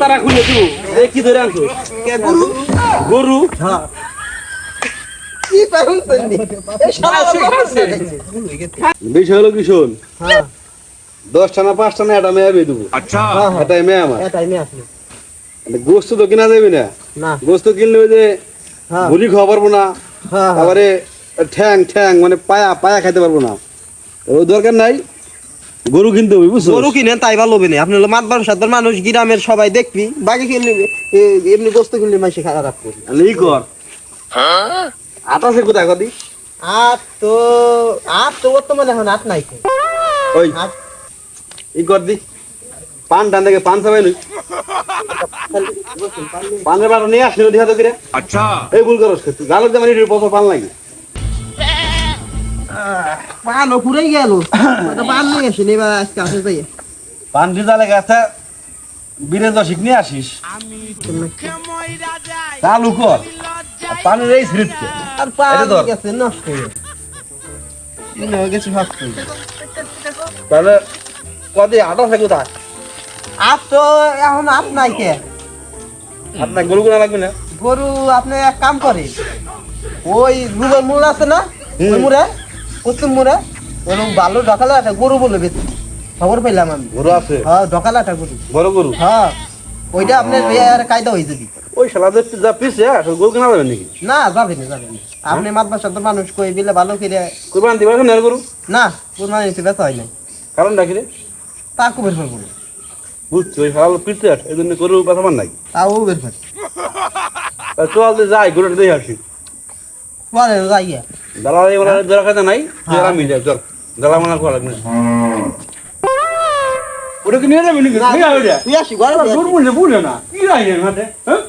তারা খুলে তু কি ধরে আনছো গরু গরু হ্যাঁ কি পারুন সন্নি এই শালা বিষয় হলো কি শোন হ্যাঁ 10টা না 5টা না এটা মেয়ে দেবো अच्छा এটাই মেয়ে আমার এটাই নিয়ে আসলো গোস্ত তো কিনা যাবে না না গোস্ত কিনলে ওই যে হ্যাঁ ভুড়ি খাওয়া পারবো না হ্যাঁ তারপরে ঠ্যাং ঠ্যাং মানে পায়া পায়া খাইতে পারবো না ওই দরকার নাই গরু কিনতে হবে বুঝছো গরু কিনেন তাই ভালো হবে না আপনি হলো মাতবার সাতবার মানুষ গ্রামের সবাই দেখবি বাকি কিনলে এমনি বস্তু কিনলে মাসে খারাপ করবে ই কর আটা সে কোথায় কদি আর তো বর্তমানে এখন আট নাই ওই আট ই কর দি পান টান থেকে পান সবাই লই পানের বাটা নিয়ে আসলে দেখা তো কিরে अच्छा এই ভুল করস তুই গালত জামানি বছর পান লাগে পান পুরাই গেল পান নিয়ে আসেন এবার আজকে আসে যাই পান দিদা লাগে আছে বীরের দশিক নিয়ে আসিস চালু কর আর পানের এই স্মৃতি আর পান এটা ধর। গেছে নষ্ট হয়ে মনে হয়ে গেছে ভাবতে তাহলে কদি আটা সে কোথায় আর তো এখন আট নাই কে আপনার গরু কোনা লাগবে না গরু আপনি এক কাম করে ওই রুবের মূল আছে না ওই মুড়ে পশ্চিম মুড়ে ওরকম ভালো ঢকালে একটা গরু বলে বেশি খবর পেলাম আমি গরু আছে হ্যাঁ ঢকালে একটা গরু বড় গরু হ্যাঁ ওইটা আপনার কায়দা হয়ে যাবি ওই শালাদের যা পিছে আসলে গরু কেনা যাবে নাকি না যাবে না যাবে না আপনি মাতবার সাথে মানুষ কই দিলে ভালো করে কোরবান দিবা না গরু না কোরবানি নিতে ব্যথা হয় নাই কারণ ডাকি রে তা বের করবো বুঝছো ওই শালা পিছে আস এই জন্য গরু কথা মান নাই তাও বের করে চল যাই গরুটা দিয়ে আসি পরে যাইয়া দালাল এবার দরা খাতে নাই যারা মিলে চল দালাল মানা করা লাগবে ওটা কি নিয়ে যাবে নাকি নিয়ে যাবে রে তুই আসি ঘরে গরু বললে বলে না কি রাই মাঠে হ্যাঁ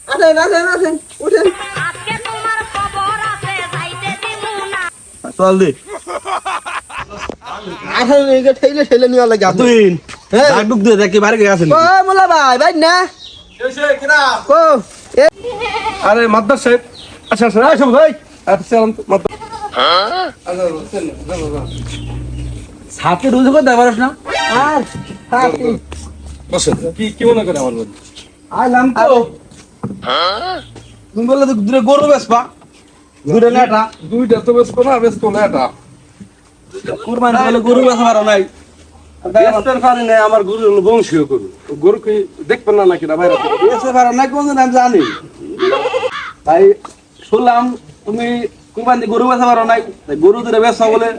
আসেন আসেন আসেন উঠেন আজকে তোমার খবর আছে যাইতে দিব না চল দে আসেন এইটা ঠেলে ঠেলে নিয়ে লাগে আপনি তুই হ্যাঁ ডাক ডুক দে দেখি বাইরে গিয়ে আসেন ও মোলা ভাই ভাই না এসে কিরা ও এ আরে মাদ্দার সাহেব আচ্ছা আচ্ছা আসো ভাই আচ্ছা মাদ্দার সাথে রোজ করে দেওয়ার না আর হাতি বসে কি কি মনে করে আমার বন্ধু আইলাম তো তুমি বললে তো দূরে গরু বেচবা দূরে নেটা দুইটা তো বেচবো না বেচবো না এটা কুরবানি বলে গরু বেচা পারো নাই বেচতে পারি নাই আমার গরু হলো বংশীয় গরু গরু কি দেখবেন না নাকি না ভাইরা বেচতে পারো নাই কোন আমি জানি তাই শুনলাম তুমি কুরবানি গরু বেচা পারো নাই তাই গরু দূরে বেচা বলে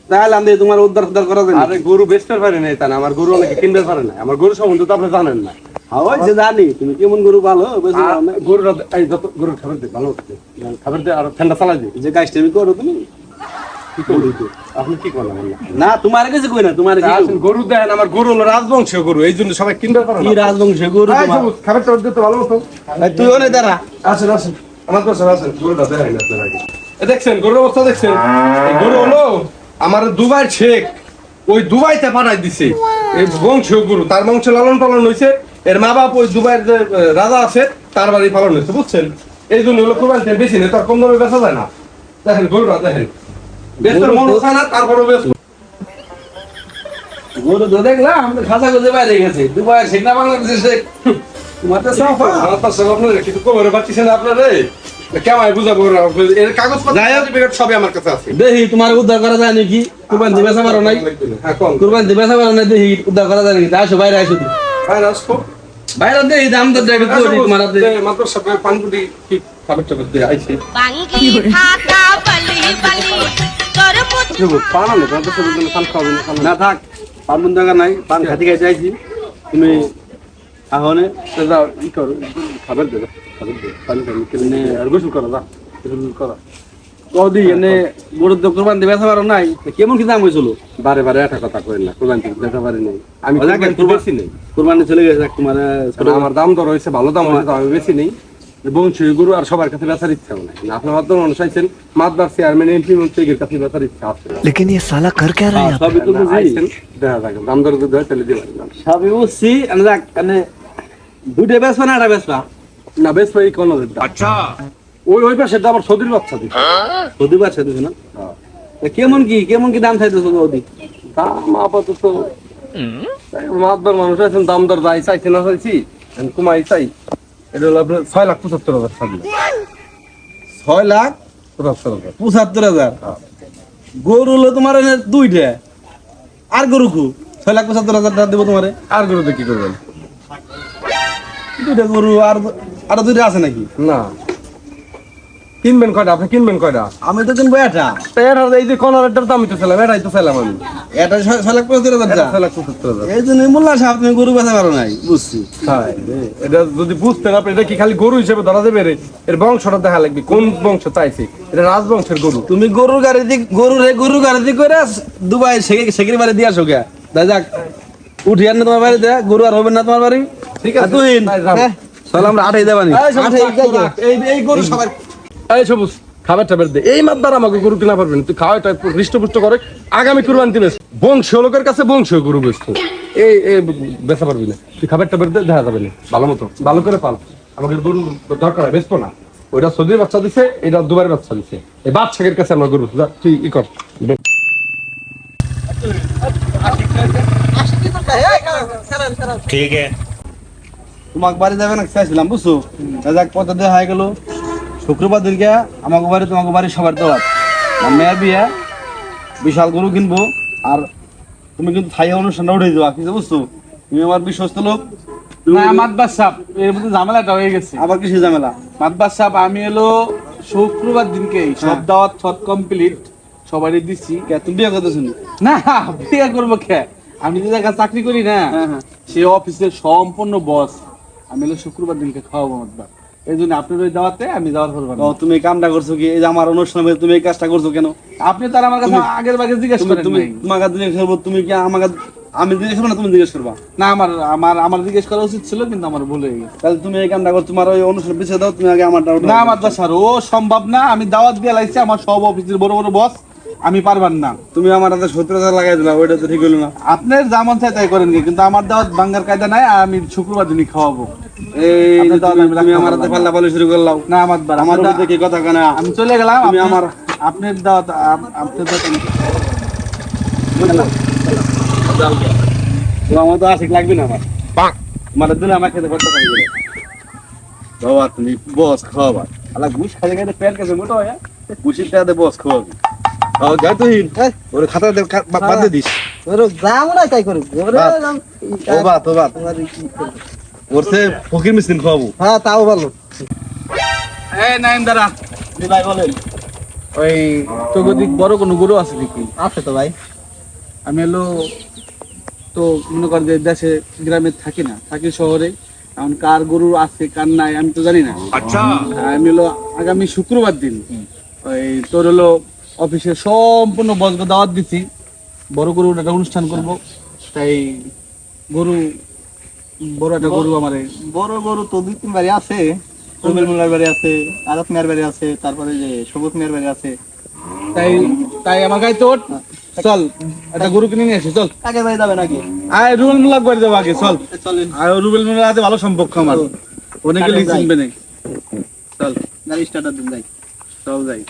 তাইলাম দিয়ে তোমার উদ্ধার উদ্ধার করা যায় আরে গরু বেচতে পারি নাই তা না আমার গরু অনেকে কিনতে পারে না আমার গরু সম্বন্ধে তো আপনি জানেন না ওই যে জানি তুমি কেমন গরু ভালো বেচতে পারো না গরুটা এই যত গরুর খাবার দে ভালো দে। খাবার দে আর ঠান্ডা চালাই দে যে কাজটা আমি করো তুমি কি করবি তুই? আপনি কি করলেন না তোমার কাছে কই না তোমার কি আসেন গরু দেন আমার গরু হলো রাজবংশীয় গরু এই জন্য সবাই কিনতে পারে কি না রাজবংশ গরু এই তোমার? সবুজ, খাবার টাবার দিতে ভালো মতো এই তুই ওনে দাঁড়া আসেন আসেন আমার তো আসেন গরুটা দেখাই না আপনার আগে এ দেখছেন গরুর অবস্থা দেখছেন এই গরু হলো আমার দুবাই শেখ ওই দুবাইতে পাঠাই দিছে এই বংশীয় গরু তার বংশ লালন পালন হয়েছে এর মা বাপ ওই দুবাইয়ের যে রাজা আছে তার বাড়ি পালন হয়েছে বুঝছেন এই জন্য হলো কোরবানি বেশি নেই তার কম দামে বেচা যায় না দেখেন গরুটা দেখেন বেচতে মন হচ্ছে না তারপরও বেশ গরু তো দেখলাম আমাদের খাঁচা খুঁজে বাইরে গেছে দুবাই শেখ না বাংলাদেশে তোমার তো সাফা আমার পাশে আপনার কিন্তু কোমরে পাচ্ছেন আপনারে কেমন বুঝাবো এর কাগজপত্র সার্টিফিকেট সবই আমার কাছে আছে দেখি তোমার উদ্ধার করা যায় নাকি কুরবান দিবে সামারও নাই হ্যাঁ কোন কুরবান দিবে সামারও নাই দেখি উদ্ধার করা যায় নাকি আসো বাইরে আসো তুমি। ভাই রাস্কো বাইরে দেখি দাম তো দেখি করি তোমার হাতে মাত্র সবে পানপুটি কি খাবার টাবার দিয়ে আইছে বাঙ্গি থাকা বলি বলি তোর পুত্র পান আনো পান তো সব জন্য পান খাওয়াবে না না থাক পান বন্ধ জায়গা নাই পান খাতি খাইতে আইছি তুমি আহনে তো যাও ই করো খাবার দে পানি খাই কেনে আর গোসল করো যা গোসল করো কদি এনে গরুর তো কুরবান দিবে সামারও নাই কেমন কি দাম হয়েছিল বারে বারে একটা কথা কই না কোরবানি দিতে পারি নাই আমি বেশি নেই কুরবানি চলে গেছে তোমার আমার দাম দর হয়েছে ভালো দাম হয়েছে আমি বেশি নেই বংশী গরু আর সবার কাছে বেচার ইচ্ছা নাই আপনার মাধ্যমে মানুষ আইছেন মাতবার চেয়ারম্যান এমপি মন্ত্রীর কাছে বেচার ইচ্ছা আছে लेकिन ये साला कर क्या रहा है यहाँ पे? সবই তো বুঝি আইছেন দেখা যাক দাম দর যদি হয় তাহলে দিয়ে পারলাম সবই বুঝছি আমি যাক মানে দুইটা বেচবা না একটা বেচবা না বেশ ভাই কোন अच्छा ওই পাশে আবার সৌদির বাচ্চা দিচ্ছে সৌদি বাচ্চা দিছে না তা কেমন কি দাম চাইতেছো ওদি দাম আপাতত মাতবার মানুষ আছেন, দাম দর যাই চাইছি না চাইছি, আমি কমাই চাই। এটা হলো আপনার 6,75,000 থাকবে। 6,75,000 6,75,000। গরু হলো তোমার এনে দুইটা, আর গরু কু 6,75,000 টাকা দেবো তোমারে। আর গরুতে কি করবেন? দুইটা গরু আর আরো দুইটা আছে নাকি? না, কিনবেন কয়টা? আপনি কিনবেন কয়টা? আমি তো কিনবো এটা। তো এর এই যে কর্নারেরটার দাম তো ছিলাম, এটাই তো ছিলাম আমি। এটা 6,75,000 এটা টাকা। 6,75,000। এই জন্য মোল্লা সাহেব তুমি গরু বেচা পারো নাই, বুঝছি। হ্যাঁ, এটা যদি বুঝতেন আপনি, এটা কি খালি গরু হিসেবে ধরা যাবে? এর বংশটা দেখা লাগবে, কোন বংশ চাইছে। এটা রাজবংশের গরু। তুমি গরুর গাড়ি দিয়ে গরু গাড়ি দিয়ে করে দুবাই শেখের বাড়ি দিয়ে আসো গে। যাক উঠিয়ান না তোমার বাড়িতে, গরু আর হবে না তোমার বাড়ি। ঠিক আছে, তুই তাই যান। চল আমরা আঠাই দেবানি। এই গরু সবাই এই সবুজ খাবার টাবার দে, এই মাদ্দার আমাকে গরু কিনা পারবেন। তুই খাওয়াটা হৃষ্টপুষ্ট করে আগামী কুরবানি বেশ বংশীয় লোকের কাছে বংশীয় গরু বেচতো, এই বেচা পারবি না। তুই খাবার টাবার দে, দেখা যাবে না। ভালো মতো ভালো করে পাল, আমাকে গরু দরকার হয়, বেচবো না। ওইটা সৌদির বাচ্চা দিছে, এটা দুবারের বাচ্চা দিছে। এই বাচ্চাকের কাছে আমরা গরু তুই ই কর। ठीक है। তোমাকে বাড়ি যাবে না চাইছিলাম, বুঝছো। যাক পথে দেওয়া হয়ে গেল। শুক্রবার দিনকে আমাকে বাড়ি তোমাকে বাড়ি সবার দেওয়ার মেয়ের বিয়ে, বিশাল গরু কিনবো। আর তুমি কিন্তু থাই অনুষ্ঠানটা উঠে যাওয়া, কিছু বুঝছো। তুমি আমার বিশ্বস্ত লোক। না মাতবার সাহেব, এর মধ্যে ঝামেলাটা হয়ে গেছে। আবার কিছু ঝামেলা? মাতবার সাহেব, আমি এলো শুক্রবার দিনকেই সব দাওয়াত সব কমপ্লিট সবারই দিচ্ছি। কে তুমি বিয়ে করতে শুনি? না বিয়ে করবো কে, আমি যে জায়গায় চাকরি করি না, সে অফিসের সম্পূর্ণ বস। আমি এলো শুক্রবার দিনকে খাওয়াবো মাতবার, এই জন্য আপনার ওই দাওয়াতে আমি যাওয়ার করবো না। ও, তুমি এই কামটা করছো কি? এই যে আমার অনুষ্ঠানে তুমি এই কাজটা করছো কেন? আপনি তার আমার কাছে আগের ভাগে জিজ্ঞেস করেন তুমি নাই। তোমাকে জিজ্ঞেস করবো, তুমি কি আমাকে আমি জিজ্ঞেস করবো না তুমি জিজ্ঞেস করবা? না আমার আমার আমার জিজ্ঞেস করা উচিত ছিল, কিন্তু আমার ভুল হয়ে গেছে। তাহলে তুমি এই কামটা করো, তোমার ওই অনুষ্ঠান পিছিয়ে দাও, তুমি আগে আমারটা উঠাও। না মাতবার স্যার, ও সম্ভব না। আমি দাওয়াত দিয়ে লাইছি, আমার সব অফিসের বড় বড় বস, আমি পারবার না। তুমি আমার হাতে 70,000 লাগাই দিলা, ওইটা তো ঠিক হলো না। আপনার যেমন চাই তাই করেন কি, কিন্তু আমার দাওয়াত ভাঙ্গার কায়দা নাই। আর আমি শুক্রবার দিনই খাওয়াবো। এই যে আপনার দাওয়াত আমি তুমি রাখতে আমার হাতে পারলাম না। পাল্লা পাল্লি শুরু করলাও। না আমার বার আমার আমার দেখি কথা কেনা। আমি চলে গেলাম। তুমি আমার আমার- আপনার দাওয়াত আপনার দাওয়াত আমার তো আশিক লাগবে না আমার। তোমার দিলে আমার খেতে করতে পারি গেলে বাবা, তুমি বস খাওয়াবা। আলা ঘুষ খাইতে খাইতে পেট কাছে মোটা হয়, ঘুষির টাকাতে বস খাওয়াবি। খাওয়া যায় তুই ওরে খাতা বাদ দিয়ে দিস। যাবো না তাই করুক। তোবা ওরছে ফকির মিসকিন খাওয়াবো। হ্যাঁ তাও ভালো। এই নাইম দাঁড়া, ভাই বলেন। ওই চৌদিক বড় কোনো গরু আছে নাকি? আছে তো ভাই। আমি এলো তো মনে কর যে দেশে গ্রামে থাকি না, থাকি শহরে। এখন কার গরু আছে কার নাই আমি তো জানি না। আচ্ছা, আমি হলো আগামী শুক্রবার দিন ওই তোর হলো অফিসে সম্পূর্ণ বসকে দাওয়াত দিচ্ছি, বড় গরু একটা অনুষ্ঠান করব। তাই গরু বড় একটা গরু আমারে বড় গরু তো 2-3 বাড়ি আছে। রুবেল মোল্লার বাড়ি আছে, আরব মিয়ার বাড়ি আছে, তারপরে যে সবুজ মিয়ার বাড়ি আছে। তাই তাই আমার গায়ে তোর চল একটা গরু কিনে নিয়ে আসি। চল কাকে বাড়ি যাবে নাকি? আয় রুবেল মোল্লার বাড়ি যাবো আগে। চল চলেন আর রুবেল মোল্লার সাথে ভালো সম্পর্ক আমার, অনেকে তাহলে যাই। চিনবে না। চল গাড়ি স্টার্টার দিন যাই। চল যাই।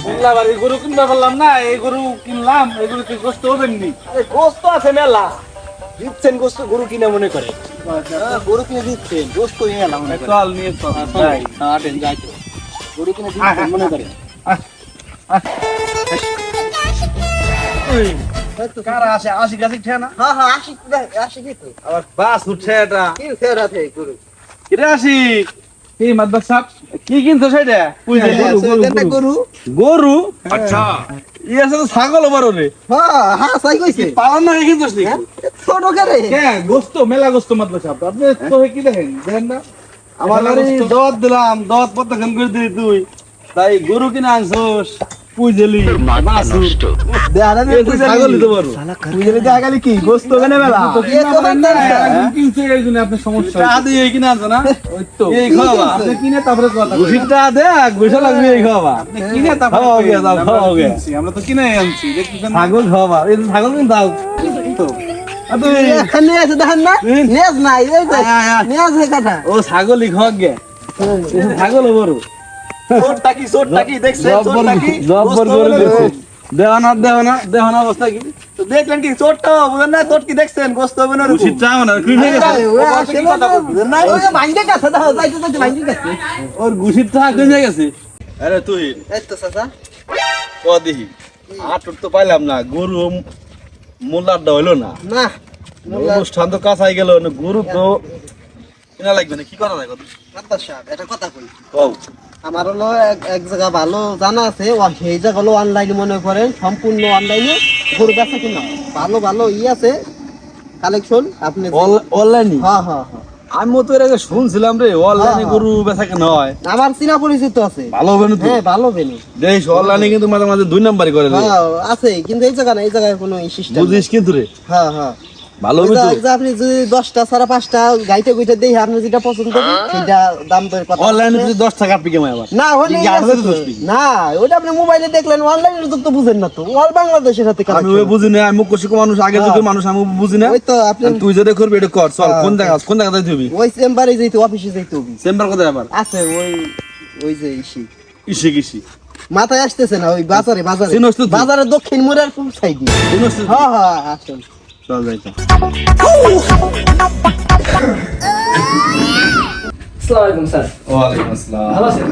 মোল্লা বাড়ি গরু কিনতে পারলাম না, এই গরু কিনলাম, এই গরু কি কষ্ট হবে নি? গোস্ত আছে মেলা, দিচ্ছেন গোস্ত গরু কিনে মনে করে। গরু কিনে দিচ্ছেন, গোস্ত নিয়ে এলাম মনে করে। চল নিয়ে চল যাই। হাটেন যাই তো। গরু কিনে দিচ্ছেন মনে করে। কারা আসে? আশিক আশিক ঠে না? হ্যাঁ হ্যাঁ আসি আসি কি তো। আবার বাস উঠছে এটা। কি ফেরাতে গরু। কিরে আশিক, এই মাদ্রাস সাহেব কি কিনছো সেটা? গরু। গরু? আচ্ছা, ইয়ে তো ছাগল ওবার রে। হ্যাঁ হ্যাঁ সাই কইছে। পালন না কিনছোস নি? ছোট করে। কে গোস্ত মেলা গোস্ত মাদ্রাস সাহেব, আপনি তো কি দেখেন দেখেন না? আমার বাড়ি দাওয়াত দিলাম, দাওয়াত প্রত্যাখ্যান করে দিলি তুই। তাই গরু কিনে আনছোস, পুইজেলি বাসুর। এই তো ছাগলই তো বড়। বুঝলে দেখা গেল কি গোস্ত কেনে মেলা। তো কিনা পারেন না, কিনছে এই জন্য আপনার সমস্যা হচ্ছে। টাকা দিয়ে এই কিনে আনছো না? ওই তো এই খাওয়াবা। আপনি কিনে তারপরে কথা কই। ঘুষির টাকা দে, ঘুষা লাগবে এই খাওয়াবা। আপনি কিনে তারপরে খাওয়া কই। গিয়া দাও, আমরা খাওয়া গিয়া। কিনছি, আমরা তো কিনে আনছি দেখছেন না? ছাগল খাওয়াবা, এই ছাগল কিন্তু দাও। তো আর তুই এখানে আছে দেখেন না? নেজ নাই এই যে। নেজ হে কথা। ও ছাগলই খাওয়া গে। ছাগল বড়। চোরটা কি দেখছেন? চোরটা কি? জব্বর করে দিছে। দেওয়া না অবস্থা কি? তো দেখলেন কি চোটটা বুঝেন না, চোট কি দেখছেন, গোস্ত হবে না উচিত চাও না, ক্লিন হয়ে গেছে। ওই যে ভাঙ্গে গেছে, দেখো, যাইতে যাইতে ভাঙ্গে গেছে। ওর ঘুষির টা ক্লিন হয়ে গেছে। আরে তুই এই তো চাচা। ক দেখি, আটর তো পাইলাম না, গরু মোল্লারটা হইলো না। না, মোল্লা অনুষ্ঠান তো কাছাই গেল, গরু তো কিনা লাগবে না, কি করা যায়? মাদ্দার সাহেব, একটা কথা কই। কও। আমার হলো এক জায়গা ভালো জানা আছে, ও সেই জায়গা হলো অনলাইনে মনে করেন, সম্পূর্ণ অনলাইনে গরু বেচা কিনা ভালো ভালো আছে কালেকশন। আপনি অনলাইনে? হ্যাঁ হ্যাঁ হ্যাঁ, আমি তো এর আগে শুনছিলাম রে, অনলাইনে গরু বেচা কেন হয়। আমার চিনা পরিচিত আছে। ভালো হবে না তো? হ্যাঁ, ভালো বেনি। দেখ অনলাইনে কিন্তু মাঝে মাঝে 2 নাম্বারই করে রে। হ্যাঁ আছে, কিন্তু এই জায়গা না, এই জায়গায় কোনো সিস্টেম বুঝিস কিন্তু রে, হ্যাঁ হ্যাঁ, ভালো হবে তো? আপনি যদি 10টা ছাড়া 5টা গাইতে গুইতে দেখি আপনি যেটা পছন্দ করেন সেটা দাম দর কথা। অনলাইনে তুই 10 টাকা পিকে মাই আবার না হলে কি আড়াই তো 10 টাকা? না, ওটা আপনি মোবাইলে দেখলেন, অনলাইনে তো বুঝেন না তো, অল বাংলাদেশের সাথে আমি ওই বুঝি না, আমি কষিক মানুষ, আগে যুগের মানুষ, আমি বুঝি না। ওই তো আপনি আর তুই যেটা করবি এটা কর, চল। কোন জায়গা যাইতে হবে? ওই চেম্বারে যাইতে, অফিসে যাইতে হবে। চেম্বার কোথায় আবার? আছে ওই ওই যে ইসি মাথায় আসতেছে না, ওই বাজারে বাজারে চিনস তো তুই? বাজারে দক্ষিণ মোড়ের কোন সাইডে। হ্যাঁ হ্যাঁ, আসুন। চল যাইতা। আসসালামু আলাইকুম স্যার। ওয়ালাইকুম আসসালাম। ভালো আছেন?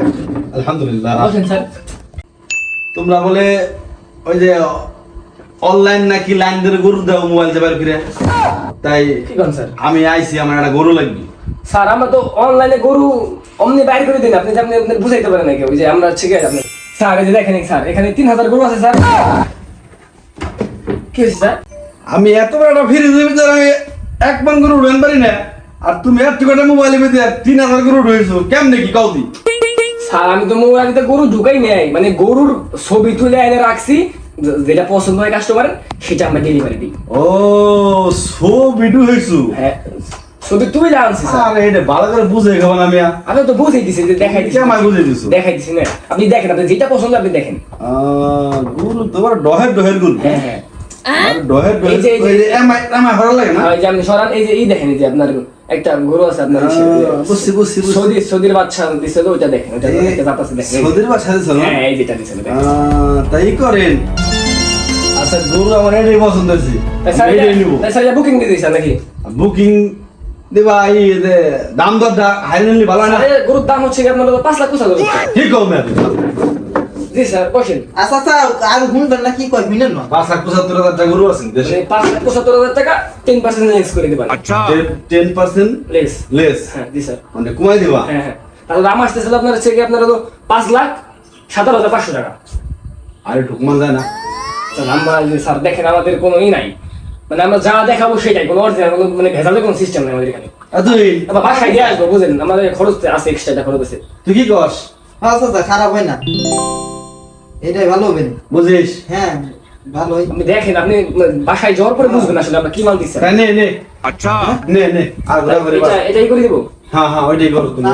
আলহামদুলিল্লাহ। ভালো আছেন স্যার? তোমরা বলে ওই যে অনলাইন নাকি লাইন ধরে গরু দাও মোবাইল দিয়ে বের করে, তাই কি করেন স্যার? আমি আইছি, আমার একটা গরু লাগবে। স্যার আমরা তো অনলাইনে গরু অমনি বাইর করে দিন, আপনি যে আপনি আপনার বুঝাইতে পারেন নাকি? ওই যে আমরা ঠিক আছে আপনি স্যার, এই যে দেখেন স্যার, এখানে 3000 গরু আছে স্যার। কি হয়েছে স্যার? আমি এত বড় একটা ফ্রিজের ভিতরে আমি 1 মান গরু উড়ান পারি না, আর তুমি এত কটা মোবাইলের ভিতরে 3000 গরু উড়াইছো, কেমনে কি কাউদি? স্যার আমি তো মোবাইলে গরু ঢুকাই নাই, মানে গরুর ছবি তুলে এনে রাখছি, যেটা পছন্দ হয় কাস্টমারের সেটা আমরা ডেলিভারি দিই। ও সো ভিডিও হইছো? হ্যাঁ, ছবি তুলে আনছি স্যার। আরে এটা ভালো করে বুঝে খাবো না মিয়া। আমি তো বুঝাই দিছি, যে দেখাই দিছি। কেমন বুঝাই দিছো? দেখাই দিছি না, আপনি দেখেন, আপনি যেটা পছন্দ আপনি দেখেন। গরু তোমার ডহের গরু। হ্যাঁ হ্যাঁ, আর ডহের এই যে- ওই যে এমআই ভালো লাগে না? এই যে আপনি সরান, এই যে এই দেখেন, এই যে আপনার একটা গরু আছে আপনার বুঝছি। সৌদির বাচ্চা দিছিল, ওইটা দেখেন, ওইটা একটা জাত আছে দেখেন। সৌদির বাসা দিছো না? হ্যাঁ, এই যেটা দিছিল দেখেন। তাই করেন। আচ্ছা গরু আমার এটাই পছন্দ হয়েছে, তাই স্যার এটাই নিবো। বুকিং দিয়ে দিয়েছেন নাকি? বুকিং দেবা, এই যে দাম দরটা হাইলেনলি ভালো হয় না? স্যার, গরুর দাম হচ্ছে কি আপনার 5,75,000 টাকা। ঠিক কম না? জি স্যার, বসেন। আচ্ছা আচ্ছা, আর শুনবেন না, কি কই শুনেন না। 5,75,000 টাকা গরু আছে দেশে। 5,75,000 টাকা 10% লেস করে দিবেন। 10% লেস। লেস, হ্যাঁ জি স্যার। মানে কমাই দিবা? হ্যাঁ হ্যাঁ, তাহলে দাম আসতেছিল আপনার হচ্ছে কি আপনার 5,17,500 টাকা। আরে ঠুকমান যায় না? স্যার আমরা যে স্যার দেখেন, আমাদের কোনো নাই, মানে আমরা যা দেখাবো সেটাই, কোনো অরিজিনাল কোনো মানে ভেজালের কোনো সিস্টেম নেই আমাদের এখানে। তুই আবার বাসায় দিয়ে আসবো, বুঝেন, আমাদের খরচ আছে, এক্সট্রা খরচ আছে। তুই কি কস? আচ্ছা আচ্ছা, খারাপ হয় না, এটাই ভালো হবে না। বুঝিস? হ্যাঁ ভালো হয়। আপনি দেখেন, আপনি বাসায় যাওয়ার পরে বুঝবেন আসলে আমরা কি মাল দিচ্ছি। তাই নে আচ্ছা নে আর ঘোরা ঘুরি বাস। এটাই করে দিব। হ্যাঁ ওইটাই করো তুমি।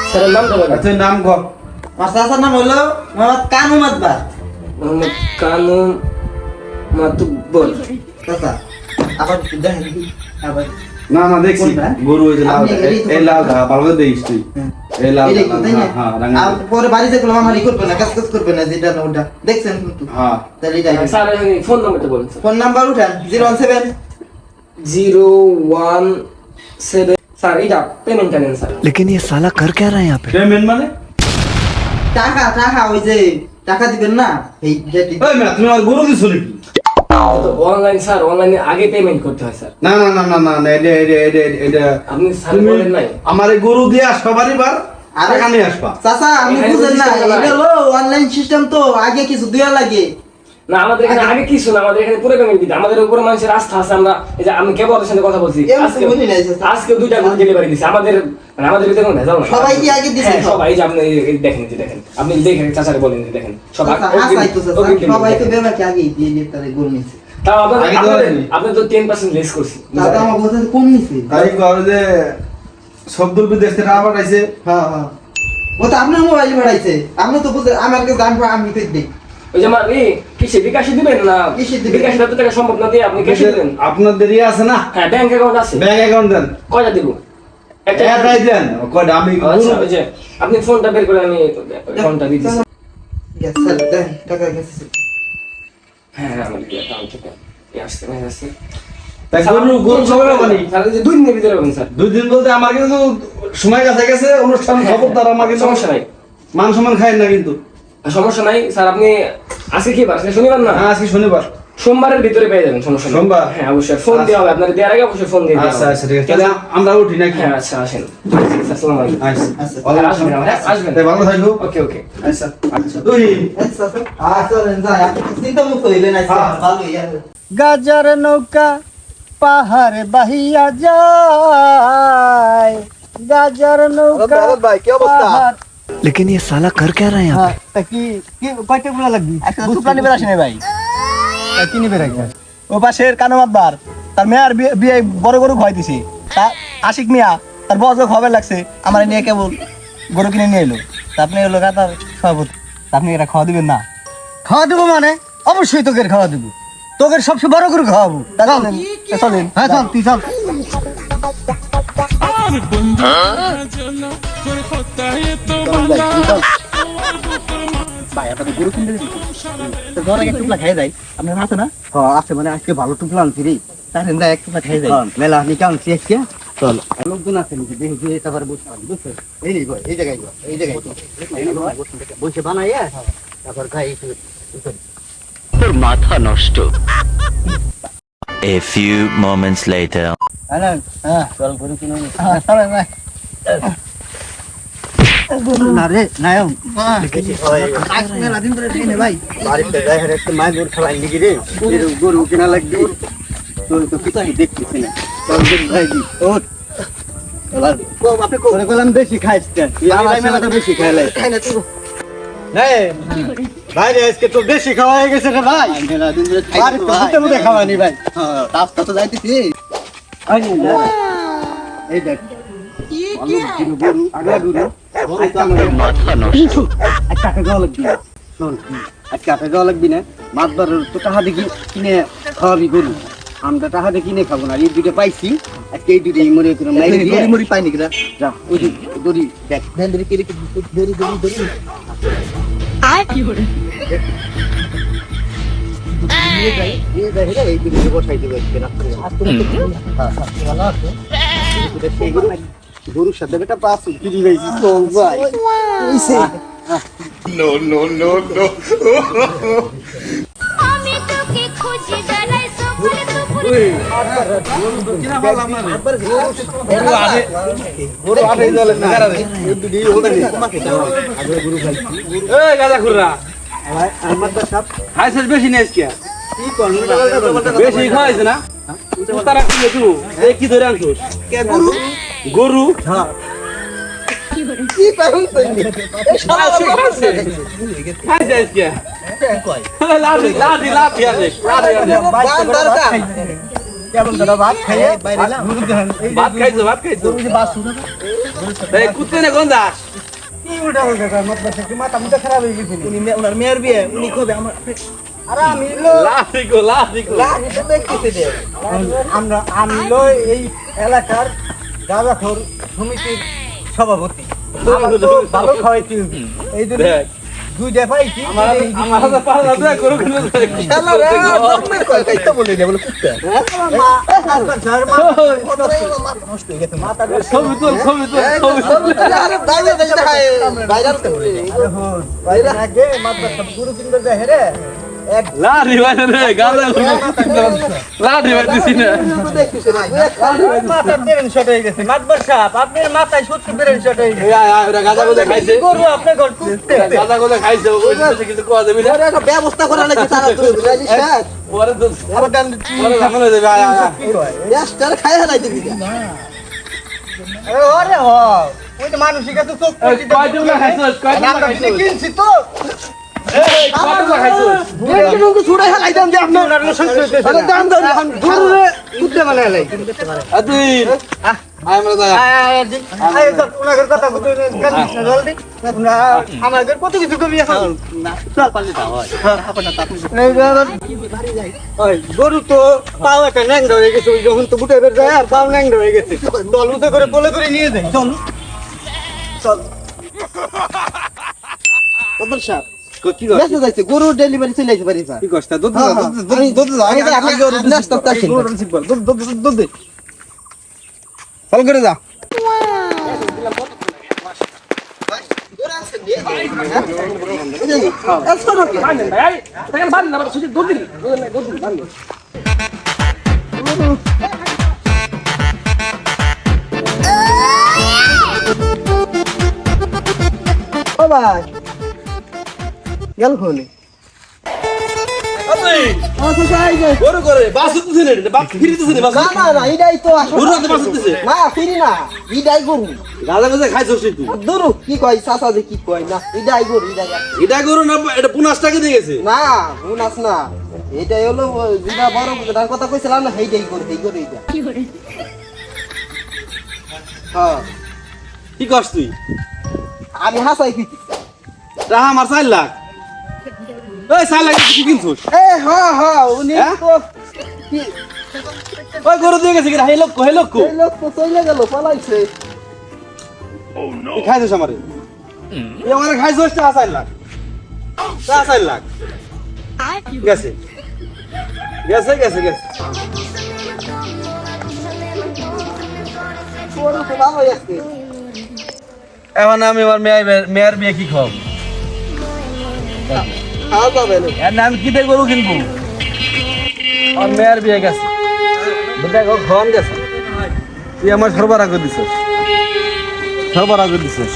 স্যারের নাম বলেন। আচ্ছা নাম কর। আমার চাচার নাম হলো মোহাম্মদ কানু মাতবার। মোহাম্মদ কানু মাতুব্বর। চাচা আবার দেখেন কি, আবার না দেখছি কোনটা? গরু ওই যে লাল, আপনি এটাই তো এই লাল ঘা ভালো করে দেখিস তুই। হ্যাঁ। এই লাল এটাই তো, তাই না? হ্যাঁ রাঙা। আর পরে বাড়িতে গেলাম, আমার ই করবে না, কাজ করবে না, যেটা না ওটা দেখছেন কিন্তু। হ্যাঁ তাহলে এটাই স্যার ফোন নাম্বারটা বলুন স্যার। ফোন নাম্বার উঠান 017। 017। স্যার এটা পেমেন্টটা নেন স্যার। लेकिन ये साला कर क्या रहा है यहाँ पे? পেমেন্ট মানে? টাকা ওই যে টাকা দিবেন না, এই যেটি ওই মেয়ে তুমি আমার গরু দিছো নাকি? অনলাইন স্যার, অনলাইনে আগে পেমেন্ট করতে হয় স্যার। না এটা আপনি স্যার তুমি বলেন নাই। আমার এই গরু দিয়ে আসবা বাড়িবার, টাকা নিয়ে আসবা। চাচা আমি এখানে বুঝেন না, system নাই। এটা হলো অনলাইন সিস্টেম, তো আগে কিছু দেওয়া লাগে। না আমাদের এখানে আগে কিছু না, আমাদের এখানে পুরো পেমেন্ট দিতে, আমাদের উপরে মানুষের আস্থা আছে। আমরা এই যে আমি কেবল সাথে কথা বলছি, এমন তো বলি নাই স্যার। আজকে 2টা গরু ডেলিভারি দিছে আমাদের, মানে আমাদের ভিতরে কোনো ভেজাল নাই। সবাই কি আগে দিছে? হ্যাঁ, সবাই। এই যে আপনি এই দেখেন, যে দেখেন, আপনি দেখেন, চাচারে বলেন যে দেখেন, সব চাচা, হাসাই তো চাচা, সবাই তো বেমাকে আগে দিয়ে দিয়ে তারে গরু নিছে। তাও আপনাদের আগে দেওয়া হয়নি। আপনি তো 10% লেস করছি। দাদা আমার বলতে কম নিছে। তাই কর যে শব্দুল বিদেশ থেকে আবার আইছে। হ্যাঁ ও তো আপনার মোবাইল ভাড়াইছে, আপনি তো বুঝে আমার কাছে দাম আমি তো দিই। ওই যে আমার কিসে বিকাশে দিবেন না? কিসে দিবেন? বিকাশে এত টাকা সম্ভব না দিয়ে আপনি ক্যাশে দিবেন। আপনাদের ইয়ে আছে না, হ্যাঁ, ব্যাংক অ্যাকাউন্ট আছে। ব্যাংক অ্যাকাউন্ট দেন। কয়টা দিব? একটা একটাই দেন। কয়টা আমি আচ্ছা, ওই যে আপনি ফোনটা বের করে আমি অ্যাকাউন্টটা দিয়ে দিচ্ছি। স্যার দেন টাকা গেছে। হ্যাঁ আমাদের গ্রাম থেকে আসছে না আসছে তাই গরু খবর মানে স্যার যে 2 দিনের ভিতরে হবেন স্যার 2 দিন বলতে আমার কিন্তু সময় কাছে গেছে অনুষ্ঠান খবরদার আমার কিন্তু সমস্যা নাই মান সম্মান খায় না কিন্তু। সমস্যা নাই স্যার আপনি আজকে কি বার আজকে শনিবার না হ্যাঁ আজকে শনিবার, সোমবারের ভিতরে পেয়ে যাবেন সমস্যা নাই সোমবার? হ্যাঁ অবশ্যই ফোন দেওয়া হবে আপনার দেওয়ার আগে অবশ্যই ফোন দিয়ে দেওয়া আচ্ছা হবে। আচ্ছা ঠিক আছে, তাহলে আমরা উঠি নাকি? হ্যাঁ আচ্ছা আসেন আসসালামু আলাইকুম আচ্ছা আসবেন আমরা, আসবেন তাই ভালো থাকো। ওকে ওকে আচ্ছা আচ্ছা তুই চিন্তা মুক্ত হইলেন ভালোই গাজার নৌকা পাহাড়ে বাহিয়া যায়, গাজার নৌকা ভাই কি অবস্থা लेकिन ये साला कर क्या रहा है यहाँ पे? কি কি কয়টা গুলা লাগবে? একটা টুকরা নিবে আসেনি ভাই কি নিবে রাখবে? ও পাশের কানোমাতবার তার মেয়ার বিয়ে বড় গরু খাওয়াই দিছে, তা আশিক মিয়া তার বজক হবে লাগছে আমার নিয়ে কেবল গরু কিনে নিয়ে এলো। তা আপনি এলো তার সভাপতি, তা আপনি এটা খাওয়া দিবেন না? খাওয়া দেবো মানে অবশ্যই তোকে খাওয়া দেবো, তোকে সবচেয়ে বড় গরু খাওয়াবো। তা চলেন চলেন, হ্যাঁ চল তুই চল। গরু কিনতে দিবি তো ঘরে এক টুকলা খাই যাই, আপনার আছে না? হ্যাঁ আছে, মানে আজকে ভালো টুকলা আনছি রে, তার এক টুকলা খাই যাই। মেলা নিকে আনছি আজকে, চল। লোকজন আছে নাকি দেখি যে তারপরে বসে বুঝছো, এই নেই এই জায়গায় এই জায়গায় বসে বানাই তারপর খাই। তোর মাথা নষ্ট। A few moments later. হ্যাঁ চল গরু কিনে নি। না রে নায়ম মেলা দিন ধরে দেখি না ভাই, বাড়িতে যাই হারে একটু মাছ গরু খাওয়াই নাকি রে, গরু কিনা লাগবে তোর তো কিছুই দেখতেছি না। চল ভাই দি ওঠ এবার আপনি করে গেলাম বেশি খাইছ কেন? ভাই মেলা তো বেশি খাইলে খাই না তুই ভাই রে, আজকে তো বেশি খাওয়া হয়ে গেছে রে ভাই। মেলা দিন ধরে খাই তো মুতে মুতে খাওয়ানি ভাই। হ্যাঁ রাস্তা তো যাইতেছি আই না এই দেখ গরু আগলা গরু মাথা নষ্ট। আজকে আপনি যাওয়া লাগবি না, শোন আজকে আপনি যাওয়া লাগবি না, মাছ ধর তো টাকা দিয়ে কিনে খাওয়াবি গরু, আমরা টাকা দিয়ে কিনে খাবো না। এই দুটো পাইছি আজকে, এই দুটো মরে দড়ি মরি পাই নাকি যা ওই দড়ি দেখ দড়ি কি দড়ি দড়ি দড়ি এই দুটো বসাই দেবো গরুর সাথে বেটা পাঁচ ফিরি গেছি ভাই। আমি তোকে খুঁজি বেলায় সকালে দুপুরে গরু আটে জলে না এই গাদা খুররা ভাই আমার তো সব খাইছিস বেশি নেই আজকে কি কোন বেশি খাইছ না তারা কি তুই এই কি ধরে আনছস কে গরু গরু হ্যাঁ কি পারুন তুই এই শালা খাই যাস কে কই লাদি লাদি লাদি আরে লাদি বান দরকার কেমন দাদা ভাত খাইয়ে বাইরে ভাত খাইছো ভাত খাইছো এই কুত্তে না কোন দাস কি উল্টা উল্টা মত বসে কি মাথা মুটা খারাপ হয়ে গেছে। উনি ওনার মেয়ের বিয়ে উনি কবে আমার আরে আমি লাদি গো লাগতে দেখতেছি দে আমরা আমি এই এলাকার গাঁজাখোর সমিতির সভাপতি, ভালো খাওয়াইছি এই জন্য দুইটা পাইছি। আমার হাতে পালা দে করু কেন শালা রে তুমি কই কইতে বলে দে বলে কুত্তা নষ্ট হয়ে গেছে মাথা ছবি তুল আরে বাইরে দেই না বাইরে তো বাইরে আগে মাথা সব গুরু কিনবে যায় রে এক লাদি ভাই রে গাদা লাদি ভাই দিছি না দেখছিস না মাথা ব্রেন শট হয়ে গেছে। মাতবার সাহেব আপনার মাথায় সত্যি ব্রেন শট হয়ে গেছে। ওরা গাদা গোদা খাইছে গরু আপনি গল কুত্তে গাদা গোদা খাইছে ওই দেশে কিছু কোয়া যাবে না আরে একটা ব্যবস্থা করা লাগবে তারা তুই বুঝাইলি স্যার পরে তো আবার গান পরে সামনে দেবে আয় আয় কি কয় গ্যাসটার খাই হালাই দিবি আরে ওরে হ ওই তো মানুষই কাছে চোখ কয়টা খাইছস কয়টা আমরা খাইছস কিনছি তো এই কয়টা খাইছস দেখি ছুড়াই হালাই দাম দিয়ে আপনি আপনার সহ্য হইতেছে আরে দাম দাম গরু রে কুত্তে মানে হালাই আদিন আমরা যা আয় তো উনাদের কথা বলতে গান না জলদি না আমাদের কত কিছু কবি এখন চল পালি দাও ওই গরু তো পাও একটা ন্যাংরা হয়ে গেছে, ওই যখন তো বুটে বের যায় আর পাও ন্যাংরা হয়ে গেছে, দল উঠে করে কোলে করে নিয়ে যাই চল চল কত সাপ কি কর মেসেজ আছে গরু ডেলিভারি চলে আসতে পারি স্যার কি কষ্ট দুধ হ্যাঁ, হ্যাঁ। আমি যে আপনি নাস্তা চাচ্ছেন। দুধ দে চাল করে যা বান্ধেন ভাই দেখেন বান্ধেন আমার সুযোগ দৌড় দিন দৌড় দিন বান্ধেন ও ভাই গেল ফোনে গরু করে বাস উঠতেছে না বাস ফিরিতেছে না বাস না না না এটাই তো আসল গরু হাতে বাস উঠতেছে না ফিরি না এটাই গরু গাজা গাজা খাইছস তুই দূর কি কয় চাচা যে কি কয় না এটাই গরু এটাই এটা গরু না এটা 50 টাকা দিয়ে গেছে না বোনাস না এটাই হলো যেটা বড় তার কথা কইছিলাম না সেইটাই গরু এই গরু এইটা হ্যাঁ কি কস তুই আমি হাসাই কি রাহা আমার 4 লাখ এই 4 লাখ কি কিনছস এ হ্যাঁ হ্যাঁ উনি হ্যাঁ? তো কি ওই গরু দিয়ে গেছে কি হে লোক এই লোক তো চলে গেল পালাইছে তুই খাইছস আমারে তুই আমারে খাইছস টা 4 লাখ 4 লাখ গেছে গেছে গেছে গেছে গরু তো ভালো আছে এখন আমি আমার মেয়ের বিয়ে কি খাওয়াবো খাওয়া যাবে না এর নাম কি দিয়ে গরু কিনবো আমার মেয়ের বিয়ে গেছে বুঝা খাওয়ান গেছে তুই আমার সরবরাহ করে দিছিস সরবরাহ করে দিছিস